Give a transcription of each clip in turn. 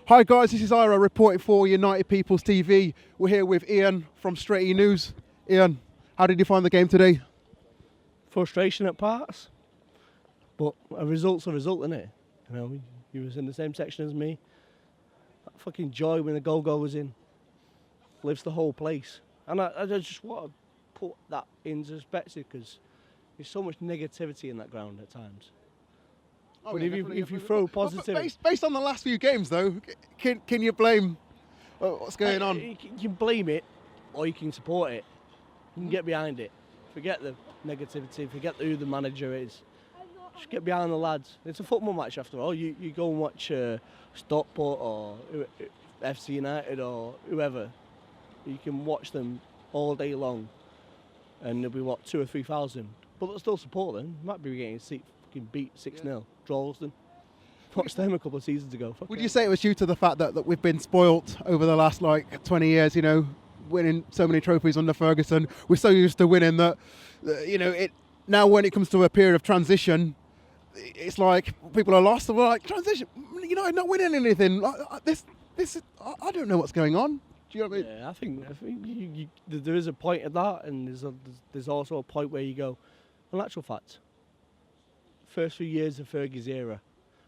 Hi guys, this is Irah reporting for United People's TV. We're here with Ian from Stretty News. Ian, how did you find the game today? Frustration at parts, but a result's a result, isn't it? You know, he was in the same section as me. That fucking joy when the goal goes in lifts the whole place. And I just want to put that into perspective because there's so much negativity in that ground at times. Oh, but yeah, if you throw positive... Based on the last few games though, can you blame what's going on? You can blame it or you can support it. You can get behind it. Forget the negativity, forget who the manager is. Just get behind the lads. It's a football match after all. You go and watch Stockport or FC United or whoever. You can watch them all day long and there'll be, what, 2,000 or 3,000. But they'll still support them. Might be getting fucking beat 6-0. Droylsden. Watched them a couple of seasons ago. Would you say it was due to the fact that we've been spoilt over the last 20 years, you know, winning so many trophies under Ferguson? We're so used to winning that, you know, now when it comes to a period of transition, it's like people are lost and we're like, transition, you know, not winning anything. This is, I don't know what's going on. Do you know what I mean? Yeah, I think there is a point at that, and there's also a point where you go, in actual fact, first few years of Fergie's era,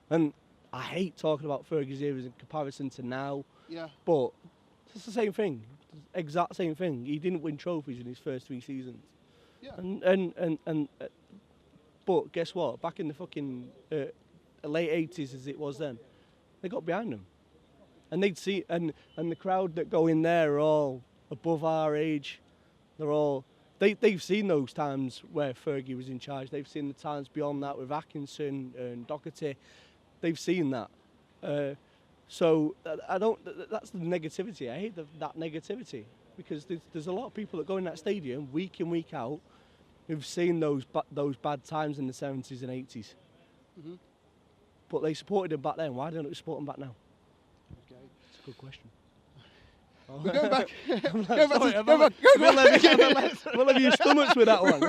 and I hate talking about Fergie's era in comparison to now. Yeah. But it's the same thing, exact same thing. He didn't win trophies in his first 3 seasons. Yeah. But guess what? Back in the fucking late 80s, as it was then, they got behind him, and they'd see, and the crowd that go in there are all above our age. They're all. They've seen those times where Fergie was in charge. They've seen the times beyond that with Atkinson and Doherty. They've seen that. So I don't. That's the negativity. I hate that negativity because there's a lot of people that go in that stadium week in, week out who've seen those bad times in the 70s and 80s. Mm-hmm. But they supported them back then. Why don't we support them back now? Okay, it's a good question. We're going back. We'll have your stomachs with that one.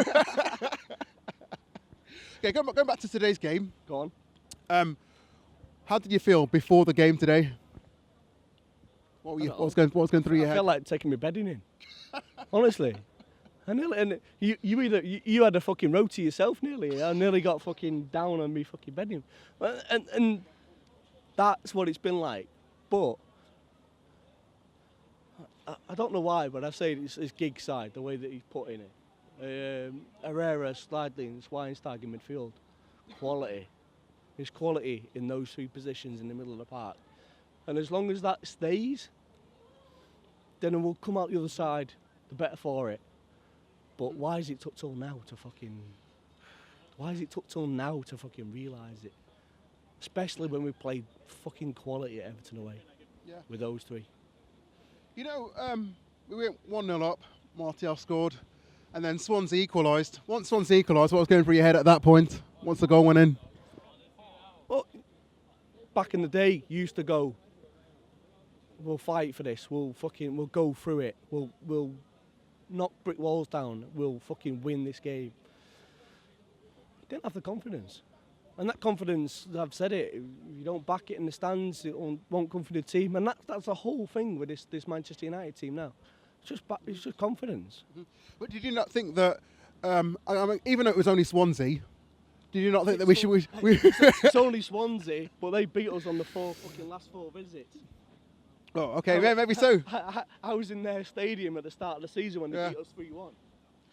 Okay, going back to today's game. Go on. How did you feel before the game today? What was going through your head? I felt like taking my bedding in. Honestly. And you had a fucking roti yourself nearly. I nearly got fucking down on me fucking bedding. And that's what it's been like. But I don't know why, but I say it's his gig side, the way that he's put in it. Irah, Slidley and Schweinsteiger in midfield. Quality. There's quality in those 3 positions in the middle of the park. And as long as that stays, then we'll come out the other side, the better for it. But why has it took till now to fucking realise it? Especially when we played fucking quality at Everton away with those 3. You know, we went 1-0 up, Martial scored, and then Swansea equalised. Once Swansea equalised, what was going through your head at that point, once the goal went in? Well, back in the day, you used to go, we'll fight for this, we'll go through it, we'll knock brick walls down, we'll fucking win this game. Didn't have the confidence. And that confidence, I've said it, if you don't back it in the stands, it won't come from the team. And that's the whole thing with this Manchester United team now. It's just confidence. Mm-hmm. But did you not think that, I mean, even though it was only Swansea, did you not think that we should... It's only Swansea, but they beat us on the last 4 visits. Oh, okay, maybe so. I was in their stadium at the start of the season when they beat us 3-1.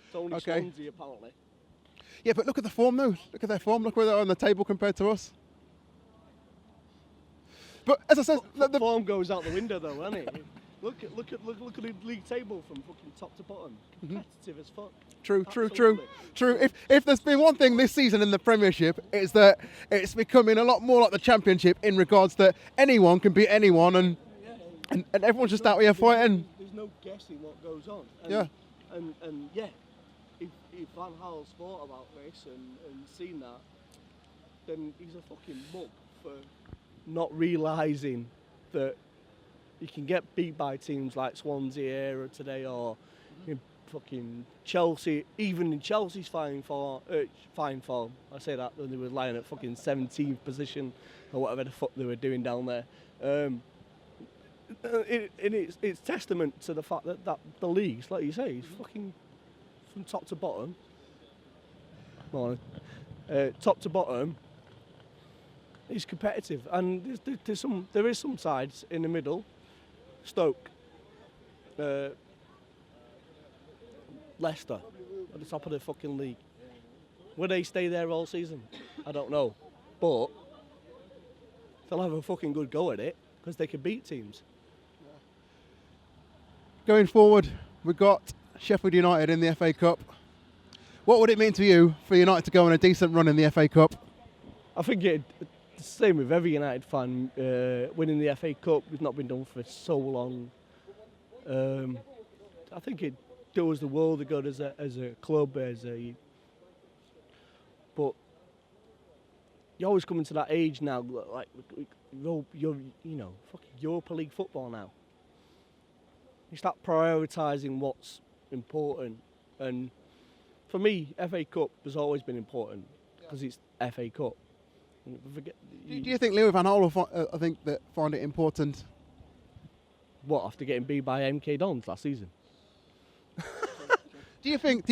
It's only Swansea, apparently. Yeah, but look at the form, though. Look at their form. Look where they're on the table compared to us. But as I said, the form goes out the window, though, doesn't it? Look at the league table from fucking top to bottom. Competitive as fuck. True. If there's been one thing this season in the Premiership, it's that it's becoming a lot more like the Championship in regards that anyone can beat anyone, and everyone's just out here fighting. There's no guessing what goes on. And if Van Gaal's thought about this and seen that, then he's a fucking mug for not realising that you can get beat by teams like Swansea Irah today, or fucking Chelsea, even in Chelsea's fine form. I say that when they were lying at fucking 17th position or whatever the fuck they were doing down there. It's testament to the fact that the leagues, like you say, is fucking from top to bottom. Top to bottom, is competitive, and there is some sides in the middle. Stoke, Leicester, at the top of the fucking league. Will they stay there all season? I don't know, but they'll have a fucking good go at it because they can beat teams. Going forward, we've got Sheffield United in the FA Cup. What would it mean to you for United to go on a decent run in the FA Cup? I think it's the same with every United fan. Winning the FA Cup has not been done for so long. I think it does the world of good as a club, but you're always coming to that age now, like you're fucking Europa League football now. You start prioritising what's important, and for me, FA Cup has always been important because it's FA Cup. Do you think Louis van Gaal will find it important? What, after getting beat by MK Dons last season? Do you think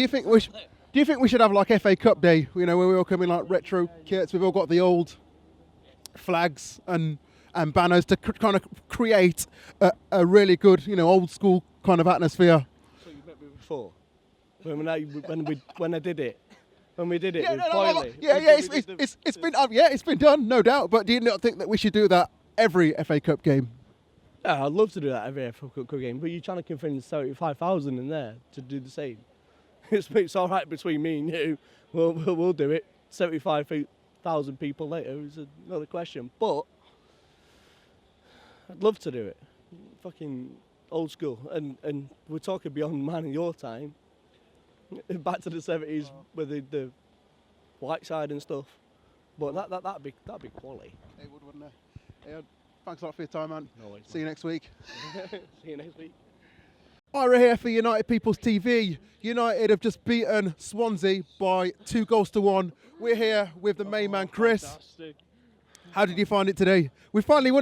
we should have like FA Cup Day? You know, where we all come in like retro kits. We've all got the old flags and banners to kind of create a really good, old school kind of atmosphere. So you met me before when I did it. When we did it, it's been done, no doubt. But do you not think that we should do that every FA Cup game? Yeah, I'd love to do that every FA Cup game, but you're trying to convince 75,000 in there to do the same. It's all right between me and you. We'll do it. 75,000 people later is another question. But I'd love to do it. Fucking old school. And we're talking beyond mine and your time. Back to the 70s with the white side and stuff. But that'd be quality. It would, wouldn't it? Yeah, thanks a lot for your time, man. No worries, See you next week. See you next week. Irah here for United People's TV. United have just beaten Swansea by 2-1. We're here with the main man, Chris. Fantastic. How did you find it today? We finally won.